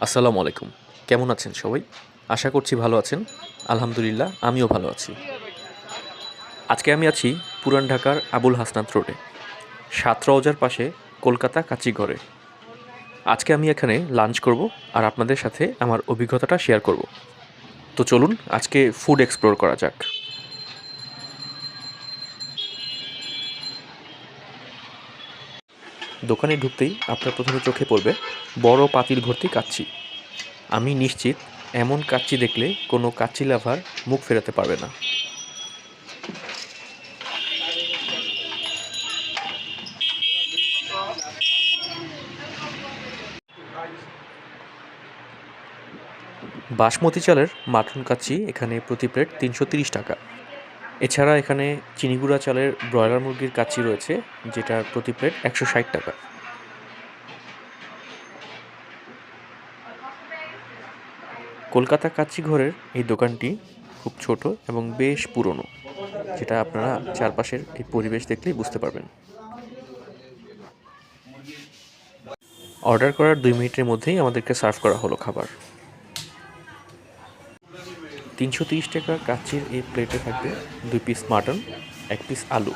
আসসালামু আলাইকুম। কেমন আছেন সবাই? আশা করছি ভালো আছেন। আলহামদুলিল্লাহ আমিও ভালো আছি। আজকে আমি আছি পুরান ঢাকার আবুল হাসনাত রোডে, সাতরওজার পাশে কলকাতা কাচিঘরে। আজকে আমি এখানে লাঞ্চ করব আর আপনাদের সাথে আমার অভিজ্ঞতাটা শেয়ার করব। তো চলুন আজকে ফুড এক্সপ্লোর করা যাক। দোকানে ঢুকতেই আপনার প্রথমে চোখে পড়বে বড় পাতিল ভর্তি কাচ্চি। আমি নিশ্চিত এমন কাচ্চি দেখলে কোনো কাচ্চি লাভার মুখ ফেরাতে পারবে না। বাসমতি চালের মাটন কাচ্চি এখানে প্রতি প্লেট ৩৩০ টাকা। এছাড়া এখানে চিনিগুড়া চালের ব্রয়লার মুরগির কাচ্চি রয়েছে, যেটার প্রতি প্লেট ১৬০ টাকা। কলকাতা কাচ্চি ঘরের এই দোকানটি খুব ছোট এবং বেশ পুরনো, যেটা আপনারা চারপাশের এই পরিবেশ দেখলেই বুঝতে পারবেন। অর্ডার করার ২ মিনিটের মধ্যেই আমাদেরকে সার্ভ করা হলো খাবার। ৩৩০ টাকার কাচ্চির এই প্লেটে থাকবে ২ পিস মাটন, ১ পিস আলু,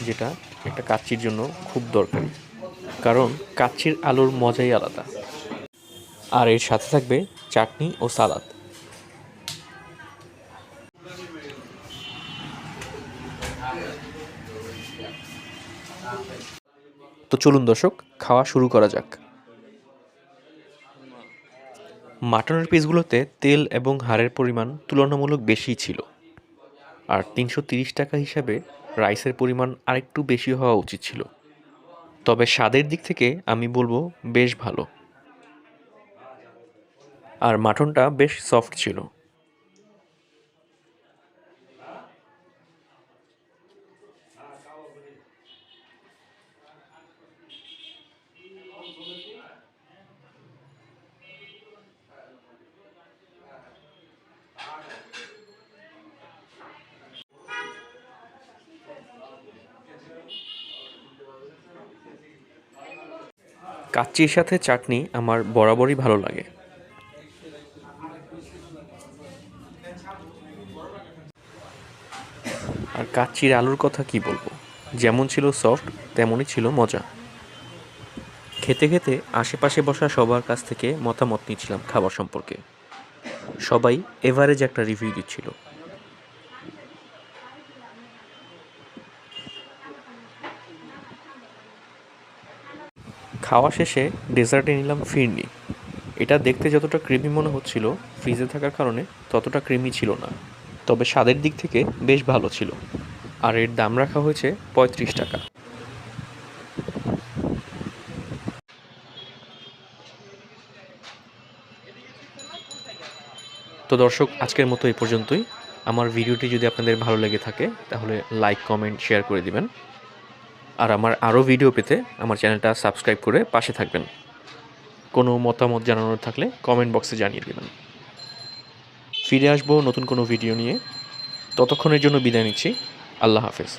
যেটা একটা কাচ্চির জন্য খুব দরকারি, কারণ কাচ্চির আলুর মজাই আলাদা। আর এর সাথে থাকবে চাটনি ও সালাদ। তো চলুন দর্শক, খাওয়া শুরু করা যাক। মাটনের পিসগুলোতে তেল এবং হাড়ের পরিমাণ তুলনামূলক বেশিই ছিল, আর ৩৩০ টাকা হিসাবে রাইসের পরিমাণ আরেকটু বেশি হওয়া উচিত ছিল। তবে স্বাদের দিক থেকে আমি বলবো বেশ ভালো, আর মাটনটা বেশ সফট ছিল। কাচ্চির সাথে চাটনি আমার বরাবরই ভালো লাগে। আর কাচ্চির আলুর কথা কি বলবো, যেমন ছিল সফট তেমনই ছিল মজা। খেতে খেতে আশেপাশে বসা সবার কাছ থেকে মতামত নিচ্ছিলাম খাবার সম্পর্কে। সবাই এভারেজ একটা রিভিউ দিচ্ছিল। খাওয়া শেষে ডেজার্টে নিলাম ফিরনি। এটা দেখতে যতটা ক্রিমি মনে হচ্ছিল, ফ্রিজে থাকার কারণে ততটা ক্রিমি ছিল না, তবে স্বাদের দিক থেকে বেশ ভালো ছিল। আর এর দাম রাখা হয়েছে ৩৫ টাকা। তো দর্শক, আজকের মতো এই পর্যন্তই। আমার ভিডিওটি যদি আপনাদের ভালো লেগে থাকে তাহলে লাইক, কমেন্ট, শেয়ার করে দিবেন। আর আমার আরও ভিডিও পেতে আমার চ্যানেলটা সাবস্ক্রাইব করে পাশে থাকবেন। কোনো মতামত জানানোর থাকলে কমেন্ট বক্সে জানিয়ে দেবেন। ফিরে আসবো নতুন কোনো ভিডিও নিয়ে। ততক্ষণের জন্য বিদায় নিচ্ছি। আল্লাহ হাফেজ।